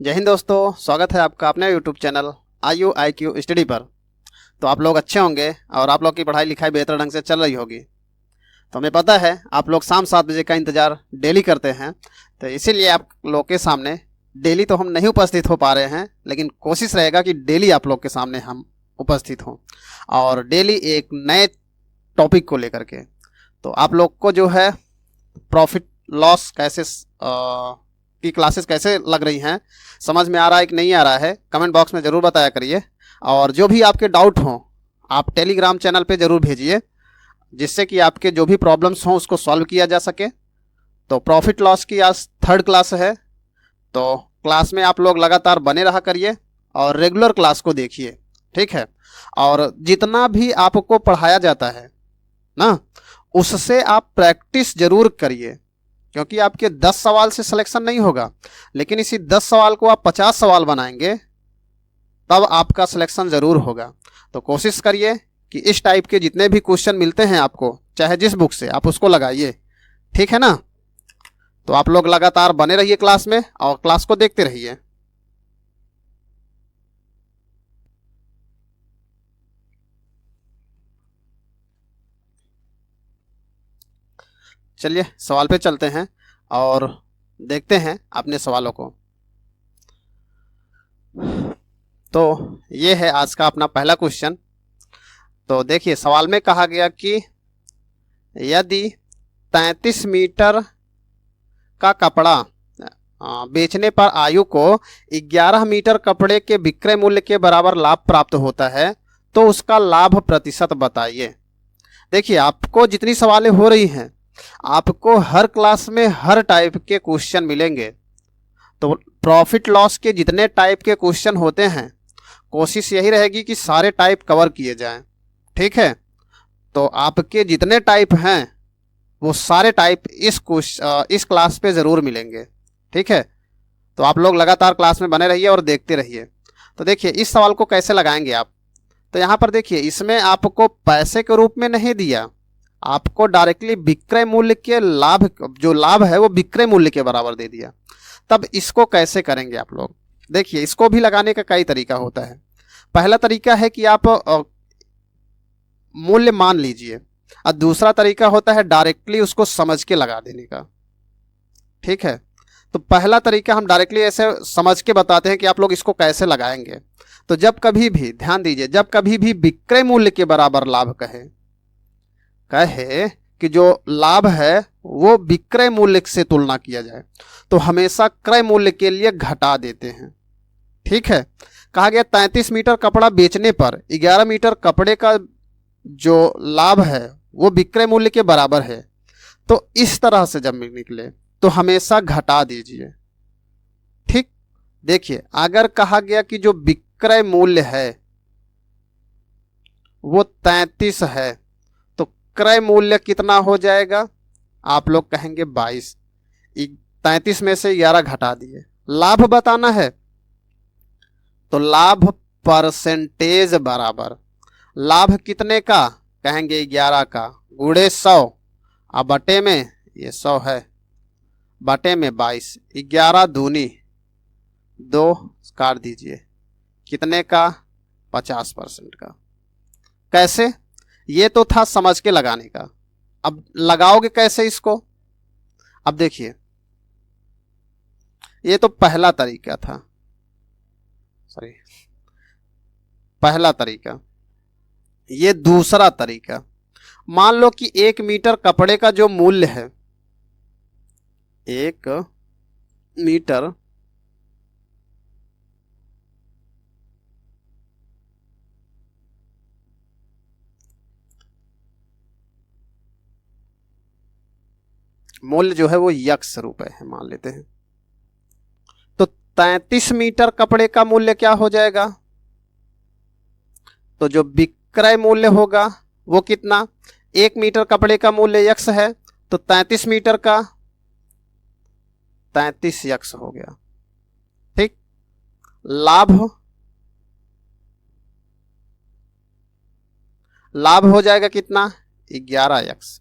जय हिंद दोस्तों, स्वागत है आपका अपने यूट्यूब चैनल IUIQ स्टडी पर। तो आप लोग अच्छे होंगे और आप लोग की पढ़ाई लिखाई बेहतर ढंग से चल रही होगी। तो हमें पता है आप लोग शाम 7 बजे का इंतज़ार डेली करते हैं, तो इसीलिए आप लोग के सामने डेली तो हम नहीं उपस्थित हो पा रहे हैं, लेकिन कोशिश रहेगा कि डेली आप लोग के सामने हम उपस्थित हों और डेली एक नए टॉपिक को लेकर के। तो आप लोग को जो है प्रॉफिट लॉस कैसे की क्लासेस कैसे लग रही हैं, समझ में आ रहा है कि नहीं आ रहा है, कमेंट बॉक्स में ज़रूर बताया करिए। और जो भी आपके डाउट हों आप टेलीग्राम चैनल पे ज़रूर भेजिए, जिससे कि आपके जो भी प्रॉब्लम्स हों उसको सॉल्व किया जा सके। तो प्रॉफिट लॉस की आज 3rd क्लास है, तो क्लास में आप लोग लगातार बने रहा करिए और रेगुलर क्लास को देखिए, ठीक है। और जितना भी आपको पढ़ाया जाता है ना, उससे आप प्रैक्टिस ज़रूर करिए, क्योंकि आपके 10 सवाल से सिलेक्शन नहीं होगा, लेकिन इसी 10 सवाल को आप 50 सवाल बनाएंगे तब आपका सिलेक्शन ज़रूर होगा। तो कोशिश करिए कि इस टाइप के जितने भी क्वेश्चन मिलते हैं आपको, चाहे जिस बुक से, आप उसको लगाइए, ठीक है ना। तो आप लोग लगातार बने रहिए क्लास में और क्लास को देखते रहिए। चलिए सवाल पे चलते हैं और देखते हैं अपने सवालों को। तो ये है आज का अपना पहला क्वेश्चन। तो देखिए सवाल में कहा गया कि यदि 33 मीटर का कपड़ा बेचने पर आयु को 11 मीटर कपड़े के विक्रय मूल्य के बराबर लाभ प्राप्त होता है, तो उसका लाभ प्रतिशत बताइए। देखिए आपको जितनी सवालें हो रही हैं, आपको हर क्लास में हर टाइप के क्वेश्चन मिलेंगे। तो प्रॉफिट लॉस के जितने टाइप के क्वेश्चन होते हैं, कोशिश यही रहेगी कि सारे टाइप कवर किए जाएं, ठीक है। तो आपके जितने टाइप हैं वो सारे टाइप इस क्लास पे ज़रूर मिलेंगे, ठीक है। तो आप लोग लगातार क्लास में बने रहिए और देखते रहिए। तो देखिए इस सवाल को कैसे लगाएंगे आप। तो यहाँ पर देखिए इसमें आपको पैसे के रूप में नहीं दिया, आपको डायरेक्टली विक्रय मूल्य के लाभ, जो लाभ है वो विक्रय मूल्य के बराबर दे दिया। तब इसको कैसे करेंगे आप लोग, देखिए इसको भी लगाने का कई तरीका होता है। पहला तरीका है कि आप मूल्य मान लीजिए, और दूसरा तरीका होता है डायरेक्टली उसको समझ के लगा देने का, ठीक है। तो पहला तरीका हम डायरेक्टली ऐसे समझ के बताते हैं कि आप लोग इसको कैसे लगाएंगे। तो जब कभी भी ध्यान दीजिए, जब कभी भी विक्रय मूल्य के बराबर लाभ कहे कि जो लाभ है वो विक्रय मूल्य से तुलना किया जाए, तो हमेशा क्रय मूल्य के लिए घटा देते हैं, ठीक है। कहा गया 33 मीटर कपड़ा बेचने पर 11 मीटर कपड़े का जो लाभ है वो विक्रय मूल्य के बराबर है। तो इस तरह से जब निकले तो हमेशा घटा दीजिए, ठीक। देखिए अगर कहा गया कि जो विक्रय मूल्य है वो 33 है, तो क्रय मूल्य कितना हो जाएगा, आप लोग कहेंगे 22। 33 में से 11 घटा दिए। लाभ बताना है तो लाभ परसेंटेज बराबर, लाभ कितने का, कहेंगे 11 का, गुणे 100, अब बटे में ये 100 है, बटे में 22, 11 दूनी 2 काट दीजिए, कितने का, 50% का। कैसे, ये तो था समझ के लगाने का। अब लगाओगे कैसे इसको, अब देखिए ये तो पहला तरीका था, सॉरी पहला तरीका। ये दूसरा तरीका, मान लो कि 1 मीटर कपड़े का जो मूल्य है, 1 मीटर मूल्य जो है वो ₹1 है मान लेते हैं। तो 33 मीटर कपड़े का मूल्य क्या हो जाएगा, तो जो विक्रय मूल्य होगा वो कितना, 1 मीटर कपड़े का मूल्य X है, तो 33 मीटर का 33X हो गया, ठीक। लाभ हो जाएगा कितना, 11X।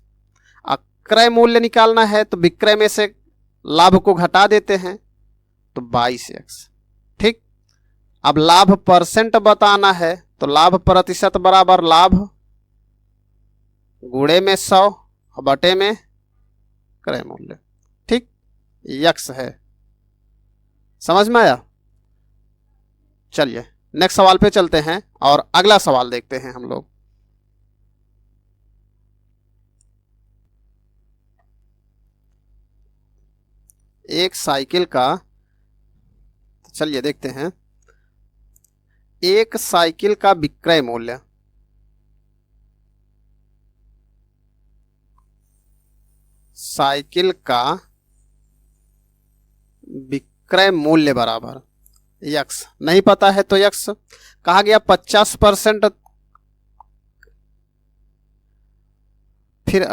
क्रय मूल्य निकालना है तो विक्रय में से लाभ को घटा देते हैं, तो 22X। ठीक। अब लाभ परसेंट बताना है तो लाभ प्रतिशत बराबर लाभ गुणे में 100 बटे में क्रय मूल्य। ठीक, यक्स है। समझ में आया? चलिए नेक्स्ट सवाल पे चलते हैं और अगला सवाल देखते हैं हम लोग। एक साइकिल का, चलिए देखते हैं, एक साइकिल का विक्रय मूल्य, साइकिल का विक्रय मूल्य बराबर यक्स। नहीं पता है तो यक्स। कहा गया 50%, फिर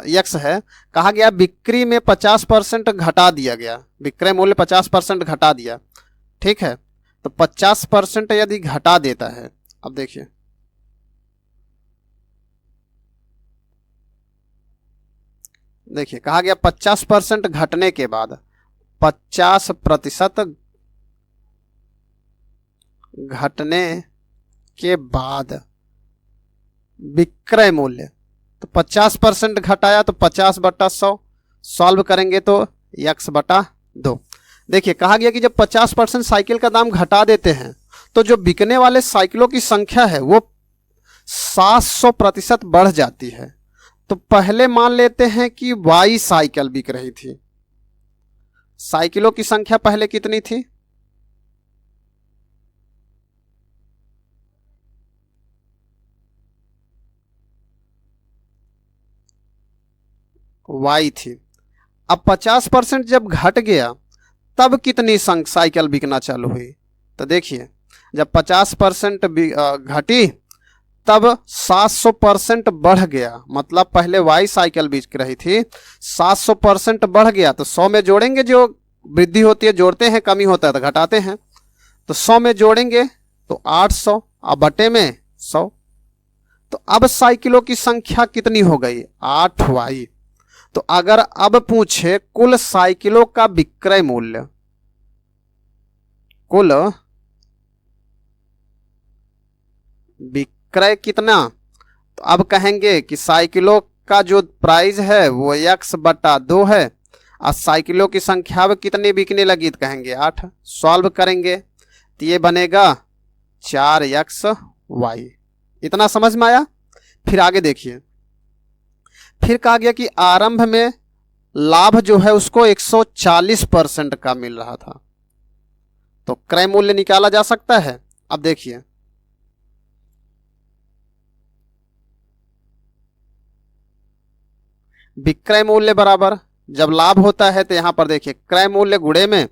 यक्स है। कहा गया बिक्री में 50% घटा दिया गया, विक्रय मूल्य 50% घटा दिया। ठीक है, तो 50% यदि घटा देता है, अब देखिए देखिए कहा गया 50% घटने के बाद 50% घटने के बाद विक्रय मूल्य, तो 50% घटाया तो 50 बटा 100, सॉल्व करेंगे तो x बटा 2। देखिए कहा गया कि जब 50% साइकिल का दाम घटा देते हैं तो जो बिकने वाले साइकिलों की संख्या है वो 700% बढ़ जाती है। तो पहले मान लेते हैं कि y साइकिल बिक रही थी। साइकिलों की संख्या पहले कितनी थी? y थी। अब 50% जब घट गया तब कितनी साइकिल बिकना चालू हुई? तो देखिए जब 50% घटी तब 700% बढ़ गया, मतलब पहले y साइकिल बिक रही थी, 700% बढ़ गया तो 100 में जोड़ेंगे, जो वृद्धि होती है जोड़ते हैं, कमी होता है तो घटाते हैं। तो 100 में जोड़ेंगे तो 800 और बटे में 100, तो अब साइकिलों की संख्या कितनी हो गई? 8y। तो अगर अब पूछे कुल साइकिलों का विक्रय मूल्य, कुल विक्रय कितना, तो अब कहेंगे कि साइकिलों का जो प्राइस है वो x बटा 2 है और साइकिलों की संख्या अब कितनी बिकने लगी तो कहेंगे 8। सॉल्व करेंगे तो ये बनेगा 4xy। इतना समझ में आया? फिर आगे देखिए, फिर कहा गया कि आरंभ में लाभ जो है उसको 140% का मिल रहा था, तो क्रय मूल्य निकाला जा सकता है। अब देखिए विक्रय मूल्य बराबर, जब लाभ होता है तो यहां पर देखिए क्रय मूल्य गुणे में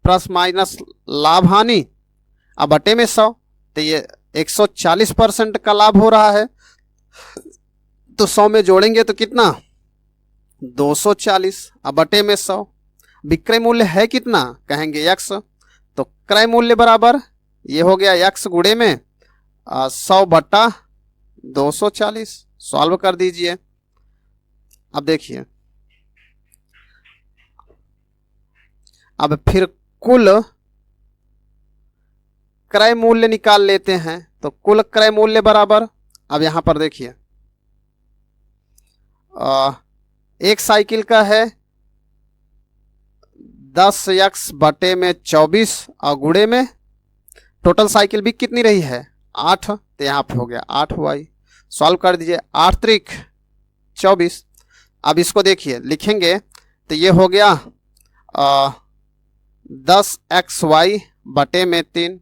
प्लस माइनस लाभ हानि अब बटे में 100, तो ये 140% का लाभ हो रहा है, तो 100 में जोड़ेंगे तो कितना? 240 अब बटे में 100। विक्रय मूल्य है कितना? कहेंगे x, तो क्रय मूल्य बराबर ये हो गया x गुणे में 100 बटा 240। सॉल्व कर दीजिए। अब देखिए, अब फिर कुल क्रय मूल्य निकाल लेते हैं, तो कुल क्रय मूल्य बराबर, अब यहां पर देखिए एक साइकिल का है 10x बटे में 24 और गुणे में टोटल साइकिल भी कितनी रही है? 8, तो यहाँ पे हो गया 8y। सॉल्व कर दीजिए, 8 त्रिक 24। अब इसको देखिए लिखेंगे तो ये हो गया 10xy बटे में 3।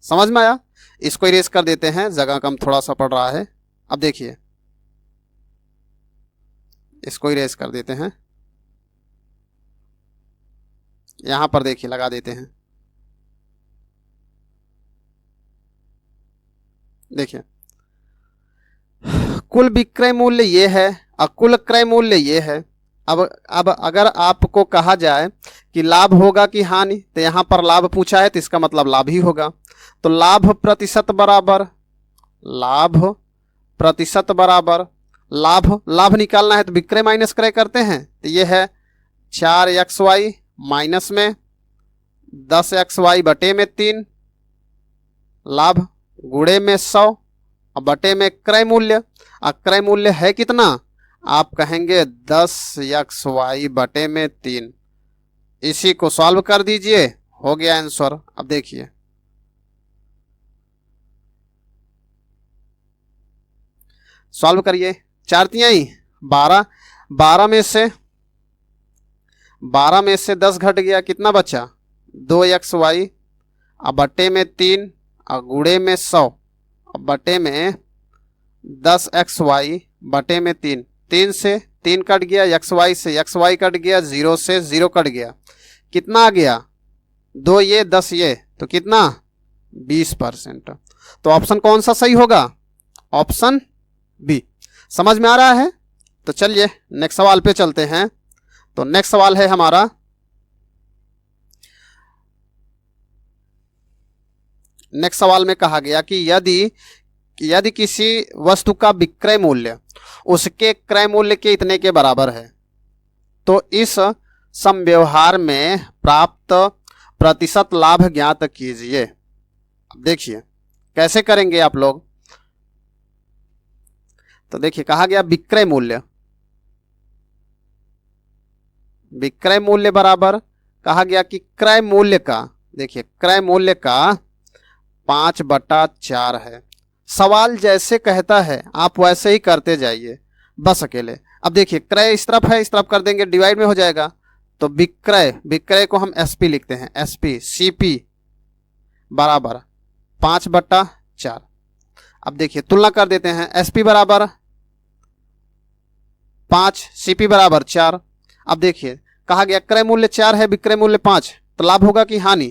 समझ में आया? इसको इरेज कर देते हैं, जगह कम थोड़ा सा पड़ रहा है। अब देखिए इसको इरेज कर देते हैं, यहां पर देखिए लगा देते हैं। देखिए कुल विक्रय मूल्य ये है और कुल क्रय मूल्य ये है। अब अगर आपको कहा जाए कि लाभ होगा कि हानि, तो यहां पर लाभ पूछा है तो इसका मतलब लाभ ही होगा। तो लाभ प्रतिशत बराबर, लाभ प्रतिशत बराबर लाभ निकालना है तो विक्रय माइनस क्रय करते हैं, तो ये है 4xy माइनस में 10xy/3 लाभ गुणे में 100 और बटे में क्रय मूल्य। क्रय मूल्य है कितना? आप कहेंगे 10xy/3। इसी को सॉल्व कर दीजिए, हो गया आंसर। अब देखिए सॉल्व करिए, 4 तिहाई 12, 12 में से 10 घट गया, कितना बचा? 2xy अब बटे में 3 और गुणे में 100 और बटे में 10xy बटे में 3, 3 से 3 कट गया, xy से xy कट गया, 0 से 0 कट गया, कितना आ गया? 2 ये 10 ये, तो कितना? 20%। तो ऑप्शन कौन सा सही होगा? Option B. समझ में आ रहा है? तो चलिए नेक्स्ट सवाल पे चलते हैं। तो नेक्स्ट सवाल है हमारा, नेक्स्ट सवाल में कहा गया कि यदि किसी वस्तु का विक्रय मूल्य उसके क्रय मूल्य के इतने के बराबर है तो इस समव्यवहार में प्राप्त प्रतिशत लाभ ज्ञात कीजिए। अब देखिए कैसे करेंगे आप लोग। तो देखिए कहा गया विक्रय मूल्य बराबर, कहा गया कि क्रय मूल्य का, देखिए क्रय मूल्य का 5/4 है। सवाल जैसे कहता है आप वैसे ही करते जाइए बस अकेले। अब देखिए क्रय इस तरफ है, इस तरफ कर देंगे, डिवाइड में हो जाएगा। तो विक्रय को हम एसपी लिखते हैं, एसपी सीपी बराबर 5/4। अब देखिए तुलना कर देते हैं, एसपी बराबर 5, सीपी बराबर 4। अब देखिए कहा गया क्रय मूल्य 4 है, विक्रय मूल्य 5, तो लाभ होगा कि हानि?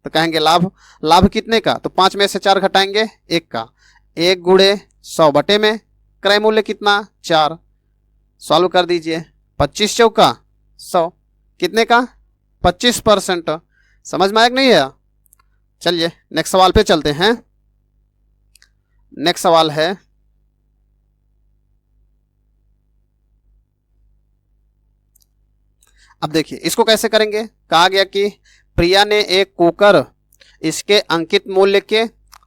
तो कहेंगे लाभ। लाभ कितने का? तो 5 में से 4 घटाएंगे 1 का, 1 गुणे 100 बटे में क्रय मूल्य कितना? 4। सॉल्व कर दीजिए, 25 चौका 100, कितने का? 25%। समझ में आया कि नहीं है? चलिए नेक्स्ट सवाल पे चलते हैं। नेक्स्ट सवाल है, अब देखिए इसको कैसे करेंगे। कहा गया कि प्रिया ने एक कुकर इसके अंकित मूल्य के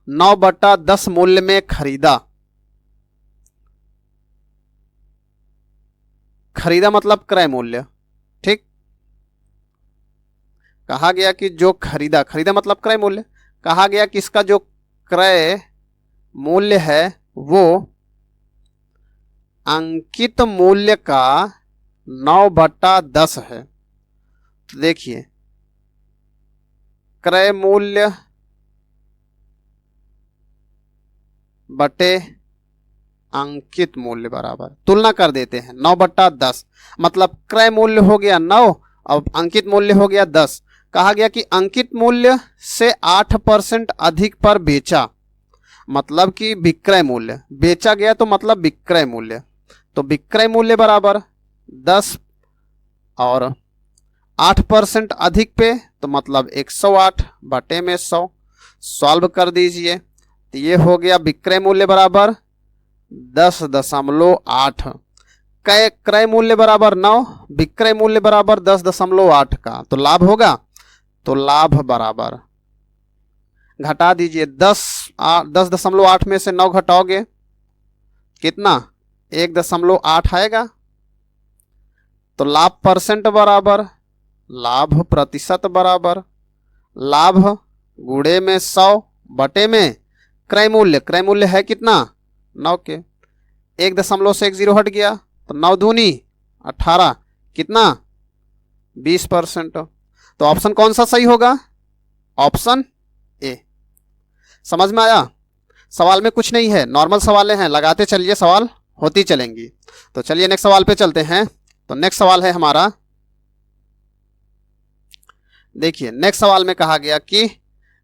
9/10 मूल्य में खरीदा। खरीदा मतलब क्रय मूल्य, ठीक। कहा गया कि जो खरीदा मतलब क्रय मूल्य। कहा गया कि इसका जो क्रय मूल्य है वो अंकित मूल्य का 9/10 है। तो देखिए क्रय मूल्य बटे अंकित मूल्य बराबर, तुलना कर देते हैं, 9/10 मतलब क्रय मूल्य हो गया 9 और अंकित मूल्य हो गया 10। कहा गया कि अंकित मूल्य से 8% अधिक पर बेचा, मतलब कि विक्रय मूल्य, बेचा गया तो मतलब विक्रय मूल्य। तो विक्रय मूल्य बराबर 10 और 8% अधिक पे, तो मतलब 108 बटे में 100। सॉल्व कर दीजिए, तो ये हो गया विक्रय मूल्य बराबर 10.8, क्रय मूल्य बराबर 9, विक्रय मूल्य बराबर 10.8 का, तो लाभ होगा। तो लाभ बराबर, घटा दीजिए, 10.8 में से 9 घटाओगे कितना? 1.8 आएगा। तो लाभ परसेंट बराबर लाभ प्रतिशत बराबर लाभ गुणे में 100 बटे में क्रय मूल्य है कितना? 9 के, 1 से 1 0 हट गया, तो 9 दूनी 18, कितना? 20%। तो ऑप्शन कौन सा सही होगा? Option A. समझ में आया? सवाल में कुछ नहीं है, नॉर्मल सवालें हैं, लगाते चलिए, सवाल होती चलेंगी। तो चलिए नेक्स्ट सवाल पे चलते हैं। तो नेक्स्ट सवाल है हमारा, देखिए नेक्स्ट सवाल में कहा गया कि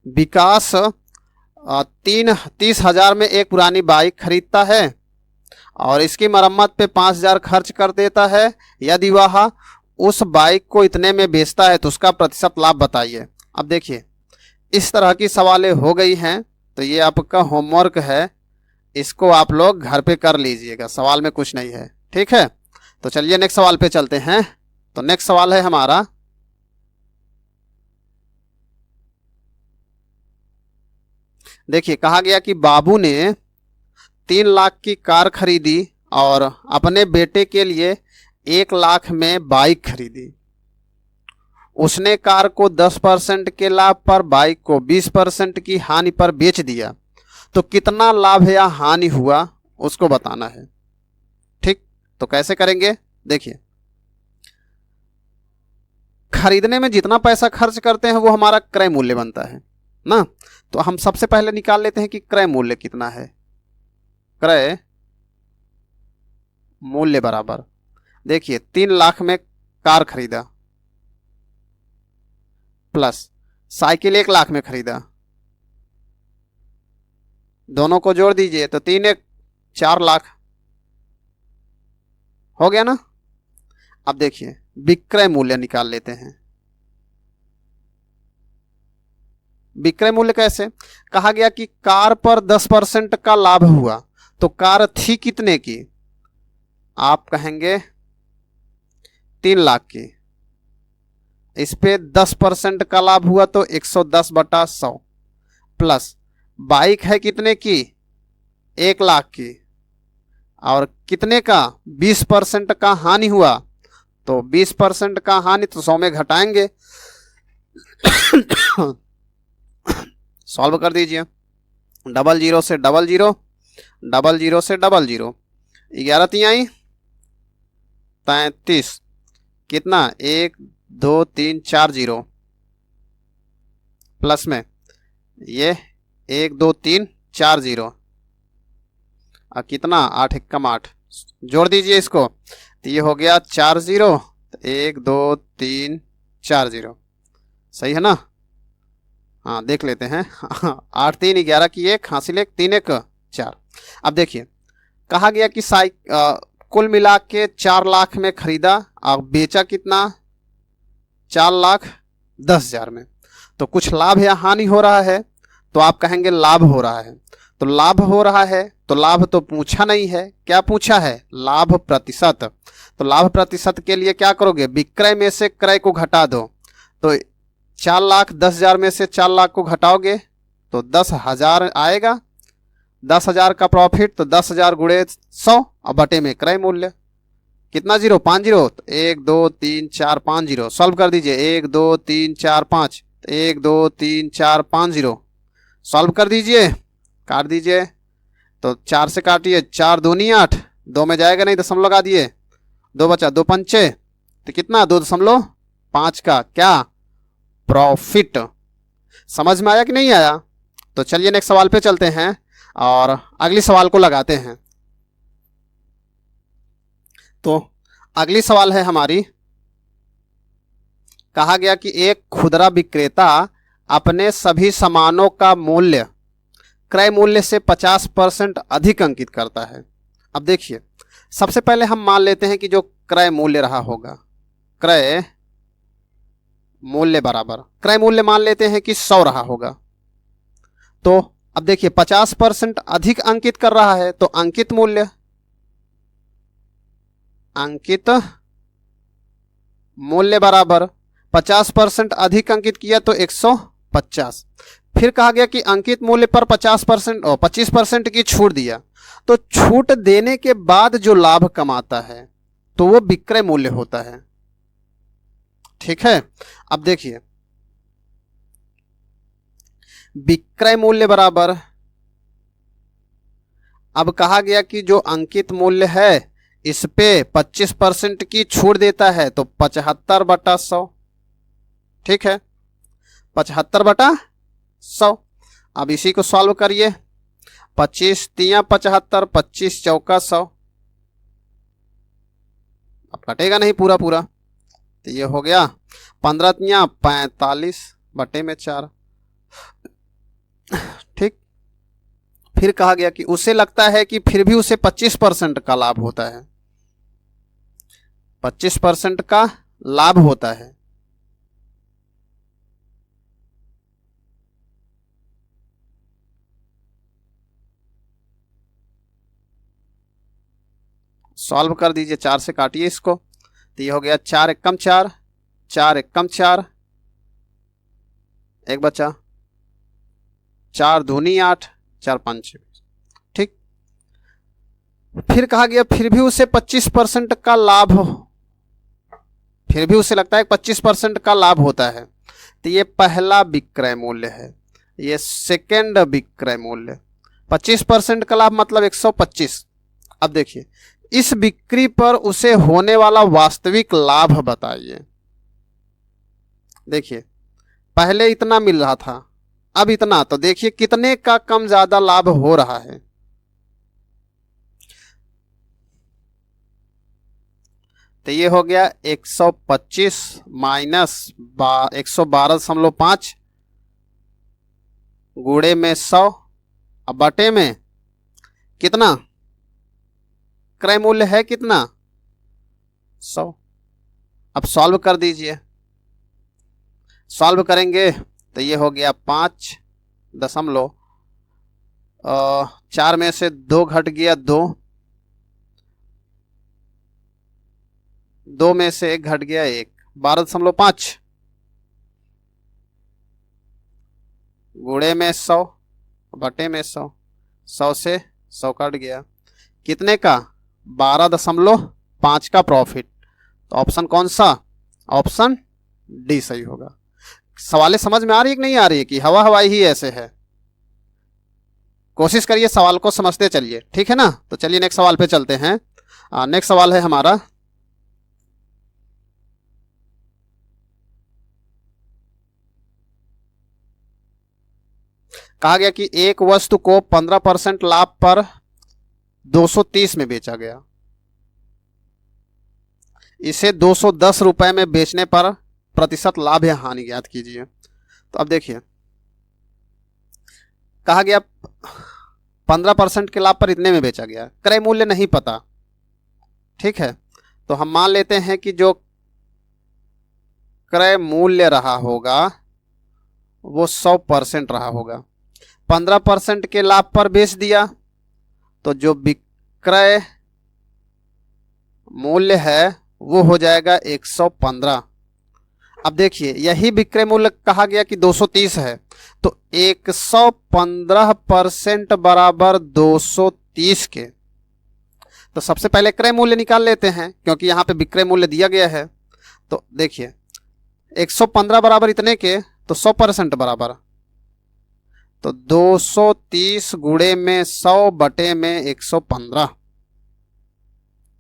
विकास 30,000 में एक पुरानी बाइक खरीदता है और इसकी मरम्मत पे 5,000 खर्च कर देता है। यदि वह उस बाइक को इतने में बेचता है तो उसका प्रतिशत लाभ बताइए। अब देखिए इस तरह की सवालें हो गई हैं, तो ये आपका होमवर्क है, इसको आप लोग घर पे कर लीजिएगा, सवाल में कुछ नहीं है, ठीक है। तो चलिए नेक्स्ट सवाल पे चलते हैं। तो नेक्स्ट सवाल है हमारा, देखिए कहा गया कि बाबू ने 3 लाख की कार खरीदी और अपने बेटे के लिए 1 लाख में बाइक खरीदी। उसने कार को 10% के लाभ पर, बाइक को 20% की हानि पर बेच दिया। तो कितना लाभ या हानि हुआ उसको बताना है। ठीक, तो कैसे करेंगे? देखिए, खरीदने में जितना पैसा खर्च करते हैं वो हमारा क्रय मूल्य बनता है ना। तो हम सबसे पहले निकाल लेते हैं कि क्रय मूल्य कितना है। क्रय मूल्य बराबर, देखिए 3 लाख में कार खरीदा प्लस साइकिल 1 लाख में खरीदा, दोनों को जोड़ दीजिए तो 3 1 4 लाख हो गया ना। अब देखिए विक्रय मूल्य निकाल लेते हैं। विक्रय मूल्य कैसे? कहा गया कि कार पर 10% का लाभ हुआ। तो कार थी कितने की? आप कहेंगे 3 लाख की, इस पे 10% का लाभ हुआ तो 110/100 प्लस बाइक है कितने की? 1 लाख की, और कितने का? 20% का हानि हुआ। तो 20% का हानि तो 100 में घटाएंगे। सॉल्व कर दीजिए। 00 से 00, 00 से 00, 11 तिहाई 33, कितना? 1 2 3 4 0 प्लस में ये 1 2 3 4 0, कितना? 8 एकम 8, जोड़ दीजिए इसको तो ये हो गया 4 0, 1 2 3 4 0, सही है ना? हाँ देख लेते हैं। 8 3 11 की 1 हासिल 1 3 1 4। अब देखिए कहा गया कि कुल मिला के 4 लाख में खरीदा और बेचा कितना? 4,10,000 में। तो कुछ लाभ या हानि हो रहा है? तो आप कहेंगे लाभ हो रहा है। तो लाभ हो रहा है तो लाभ तो पूछा नहीं है, क्या पूछा है? लाभ प्रतिशत। तो लाभ प्रतिशत के लिए क्या करोगे? विक्रय में से क्रय को घटा दो। तो 4,10,000 में से 4 लाख को घटाओगे तो 10,000 आएगा। 10,000 का प्रॉफिट तो 10,000 गुणे 100 और बटे में क्रय मूल्य कितना? 0 5 0, तो 1 2 3 4 5 0। सॉल्व कर दीजिए। 1 2 3 4 5, 1 2 3 4 5 0। सॉल्व कर दीजिए, काट दीजिए। तो 4 से काटिए, 4 दूनी 8, 2 में जाएगा नहीं, दशमलव लगा दिए, 2 बचा, 2 पंचे तो कितना? 2.5 का क्या? प्रॉफिट। समझ में आया कि नहीं आया? तो चलिए नेक्स्ट सवाल पे चलते हैं और अगली सवाल को लगाते हैं। तो अगली सवाल है हमारी, कहा गया कि एक खुदरा विक्रेता अपने सभी सामानों का मूल्य क्रय मूल्य से 50% अधिक अंकित करता है। अब देखिए सबसे पहले हम मान लेते हैं कि जो क्रय मूल्य रहा होगा, क्रय मूल्य बराबर, क्रय मूल्य मान लेते हैं कि 100 रहा होगा। तो अब देखिए 50% अधिक अंकित कर रहा है तो अंकित मूल्य, अंकित मूल्य बराबर 50% अधिक अंकित किया तो 150। फिर कहा गया कि अंकित मूल्य पर 50% और 25% की छूट दिया। तो छूट देने के बाद जो लाभ कमाता है तो वो विक्रय मूल्य होता है। ठीक है, अब देखिए विक्रय मूल्य बराबर, अब कहा गया कि जो अंकित मूल्य है इस पे 25% की छूट देता है तो 75/100। ठीक है, 75/100। अब इसी को सॉल्व करिए। 25 तिया 75, 25 चौका 100। अब कटेगा नहीं पूरा पूरा तो ये हो गया 15 तिया 45 बटे में 4। ठीक, फिर कहा गया कि उसे लगता है कि फिर भी उसे 25% का लाभ होता है, 25% का लाभ होता है। सॉल्व कर दीजिए, 4 से काटिए इसको तो ये हो गया 4 एकम 4, 4 एकम 4, एक बचा 4 दूनी 8, 4 5 26। ठीक। फिर कहा गया फिर भी उसे 25% का लाभ हो, फिर भी उसे लगता है 25% का लाभ होता है। तो ये पहला विक्रय मूल्य है, ये सेकेंड विक्रय मूल्य। 25% का लाभ मतलब 125। अब देखिए इस बिक्री पर उसे होने वाला वास्तविक लाभ बताइए। देखिए पहले इतना मिल रहा था, अब इतना, तो देखिए कितने का कम ज्यादा लाभ हो रहा है। तो ये हो गया 125 माइनस 112.5 गुणे में 100, अब बटे में कितना क्रय मूल्य है, कितना 100। अब सॉल्व कर दीजिए, सॉल्व करेंगे तो ये हो गया 5.4 में से 2 घट गया 2, 2 में से 1 घट गया 1, 12.5 गुणे में 100 बटे में 100, 100 से 100 कट गया, कितने का 12.5 का प्रॉफिट। तो ऑप्शन कौन सा, ऑप्शन डी सही होगा। सवालें समझ में आ रही है कि नहीं आ रही है, कि हवा हवाई ही ऐसे है। कोशिश करिए सवाल को समझते चलिए, ठीक है ना। तो चलिए नेक्स्ट सवाल पे चलते हैं। नेक्स्ट सवाल है हमारा, कहा गया कि एक वस्तु को 15% लाभ पर 230 में बेचा गया, इसे 210 रुपए में बेचने पर प्रतिशत लाभ या हानि ज्ञात कीजिए। तो अब देखिए कहा गया 15% के लाभ पर इतने में बेचा गया, क्रय मूल्य नहीं पता, ठीक है। तो हम मान लेते हैं कि जो क्रय मूल्य रहा होगा वो 100% रहा होगा। 15% के लाभ पर बेच दिया तो जो विक्रय मूल्य है वो हो जाएगा 115। अब देखिए यही विक्रय मूल्य कहा गया कि 230 है, तो 115% बराबर 230 के। तो सबसे पहले क्रय मूल्य निकाल लेते हैं क्योंकि यहाँ पे विक्रय मूल्य दिया गया है। तो देखिए 115 बराबर इतने के, तो 100% बराबर, तो 230 गुणे में 100 बटे में 115।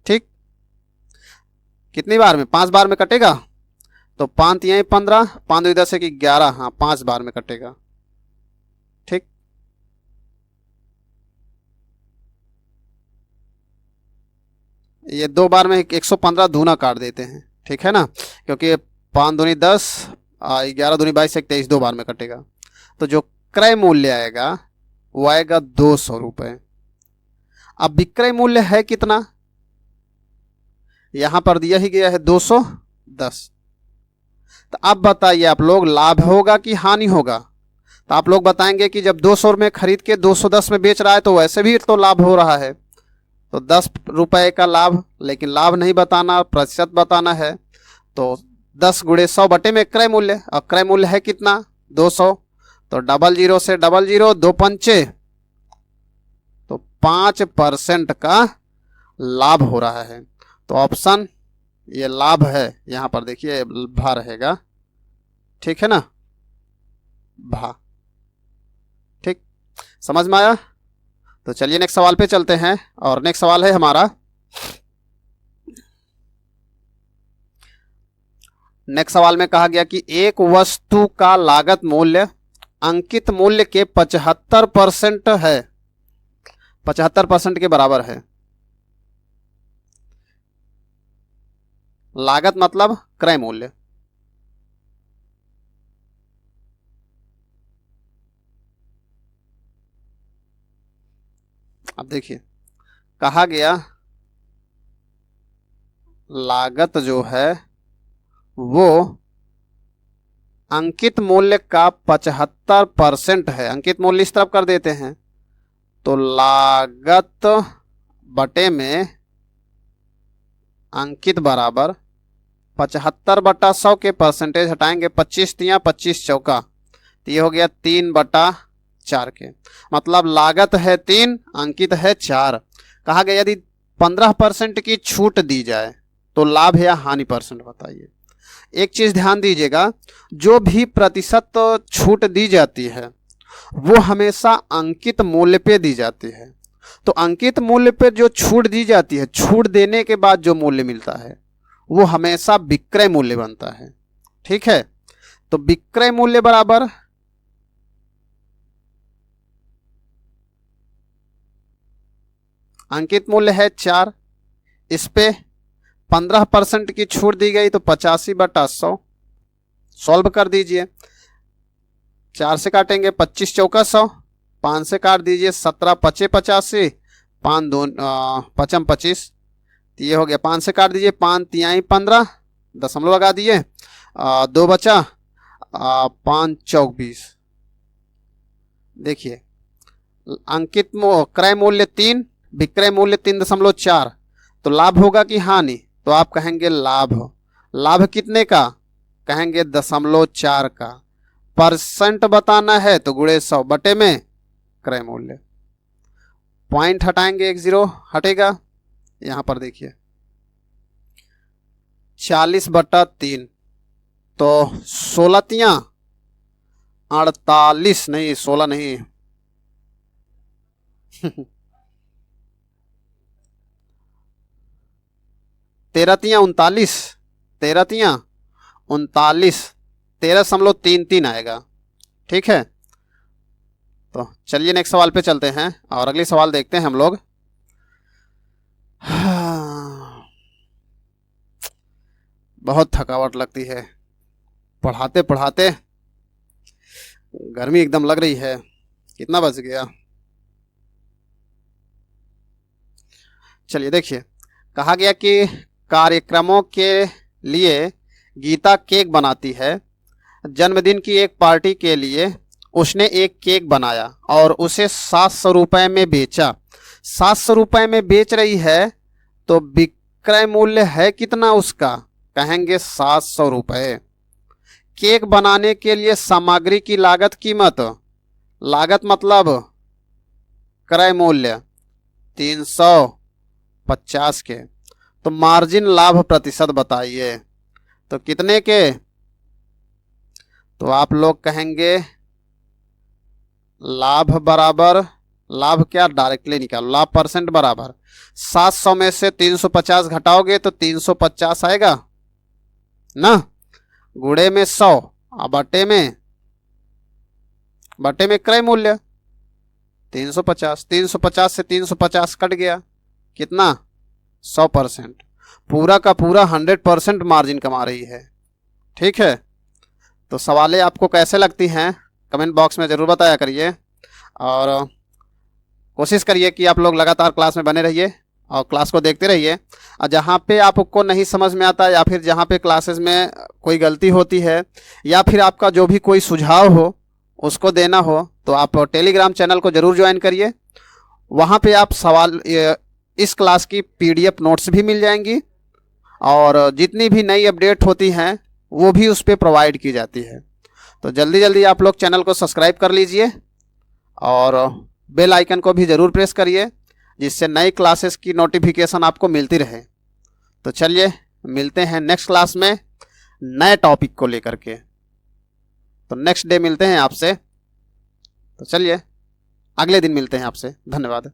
ठीक, कितनी बार में, 5 बार में कटेगा। तो 5 यहीं 15, 5 इधर से कि 11, हाँ 5 बार में कटेगा। ठीक, ये 2 बार में 115 दूना काट देते हैं, ठीक है ना, क्योंकि 5 दूनी 10, 11 दूनी 22, 23 2 बार में कटेगा। तो जो क्रय मूल्य आएगा वो आएगा 200 रुपए। अब विक्रय मूल्य है कितना, यहां पर दिया ही गया है 210। तो अब बताइए आप लोग, लाभ होगा कि हानि होगा। तो आप लोग बताएंगे कि जब 200 में खरीद के 210 में बेच रहा है तो वैसे भी तो लाभ हो रहा है, तो 10 रुपए का लाभ, लेकिन लाभ नहीं बताना, प्रतिशत बताना है। तो 10 गुणे 100 बटे में क्रय मूल्य, और क्रय मूल्य है कितना 200, तो 00 से 00, 2 पंचे, तो 5% का लाभ हो रहा है। तो ऑप्शन ये लाभ है, यहां पर देखिए भा रहेगा, ठीक है ना, भा। ठीक, समझ में आया। तो चलिए नेक्स्ट सवाल पे चलते हैं, और नेक्स्ट सवाल है हमारा, नेक्स्ट सवाल में कहा गया कि एक वस्तु का लागत मूल्य अंकित मूल्य के 75% है, 75% के बराबर है। लागत मतलब क्रय मूल्य। अब देखिए कहा गया लागत जो है वो अंकित मूल्य का 75% है। अंकित मूल्य इस तरफ कर देते हैं, तो लागत बटे में अंकित बराबर 75/100 के परसेंटेज हटाएंगे, 25 तिया 25 चौका, तो ये हो गया 3/100। 4 के। मतलब लागत है 3, अंकित है 4। कहा गया यदि 15% की छूट दी जाए तो लाभ या हानि परसेंट बताइए। एक चीज ध्यान दीजिएगा, जो भी प्रतिशत छूट दी जाती है वो हमेशा अंकित मूल्य पे दी जाती है। तो अंकित मूल्य पे जो छूट दी जाती है, छूट देने के बाद जो मूल्य मिलता है वो हमेशा विक्रय मूल्य बनता है। ठीक है, तो विक्रय मूल्य बराबर अंकित मूल्य है 4, इस पे 15% की छूट दी गई तो 85/100। सॉल्व कर दीजिए। 4 से काटेंगे 25 चौका 100, 5 से काट दीजिए 17 पचे 85, 5 2 पचम 25, तो ये हो गया। 5 से काट दीजिए 5 तिहाई 15, दशमलव लगा दिए, 2 बचा, 5 चौक 20। देखिए अंकित क्रय मूल्य 3, विक्रय मूल्य 3.4, तो लाभ होगा कि हानि? तो आप कहेंगे लाभ। लाभ कितने का? कहेंगे 0.4 का। परसेंट बताना है तो गुणे 100 बटे में क्रय मूल्य। पॉइंट हटाएंगे, 1 0 हटेगा। यहां पर देखिए 40/3, तो 16 तियां 48, नहीं 16 नहीं 13 तियां 39, 13 तियां 39, 13.33 आएगा। ठीक है, तो चलिए नेक्स्ट सवाल पे चलते हैं और अगली सवाल देखते हैं हम लोग। बहुत थकावट लगती है पढ़ाते पढ़ाते, गर्मी एकदम लग रही है। कितना बज गया? चलिए देखिए, कहा गया कि कार्यक्रमों के लिए गीता केक बनाती है। जन्मदिन की एक पार्टी के लिए उसने एक केक बनाया और उसे 700 रुपये में बेचा। 700 रुपये में बेच रही है तो विक्रय मूल्य है कितना उसका? कहेंगे 700 रुपये। केक बनाने के लिए सामग्री की लागत, कीमत, लागत मतलब क्रय मूल्य 350 के। तो मार्जिन लाभ प्रतिशत बताइए, तो कितने के? तो आप लोग कहेंगे लाभ बराबर, लाभ क्या डायरेक्टली निकालो, लाभ परसेंट बराबर 700 में से 350 घटाओगे तो 350 आएगा ना, गुणे में 100 और बटे में क्रय मूल्य 350। 350 से 350 कट गया, कितना? 100%। पूरा का पूरा 100% मार्जिन कमा रही है। ठीक है, तो सवालें आपको कैसे लगती हैं कमेंट बॉक्स में ज़रूर बताया करिए और कोशिश करिए कि आप लोग लगातार क्लास में बने रहिए और क्लास को देखते रहिए। और जहाँ पे आपको नहीं समझ में आता या फिर जहाँ पे क्लासेस में कोई गलती होती है या फिर आपका जो भी कोई सुझाव हो उसको देना हो तो आप टेलीग्राम चैनल को ज़रूर ज्वाइन करिए। वहाँ पे आप सवाल, इस क्लास की PDF नोट्स भी मिल जाएंगी और जितनी भी नई अपडेट होती हैं वो भी उस पर प्रोवाइड की जाती है। तो जल्दी जल्दी आप लोग चैनल को सब्सक्राइब कर लीजिए और बेल आइकन को भी ज़रूर प्रेस करिए जिससे नई क्लासेस की नोटिफिकेशन आपको मिलती रहे। तो चलिए मिलते हैं नेक्स्ट क्लास में नए टॉपिक को लेकर के। तो नेक्स्ट डे मिलते हैं आपसे। तो चलिए अगले दिन मिलते हैं आपसे। धन्यवाद।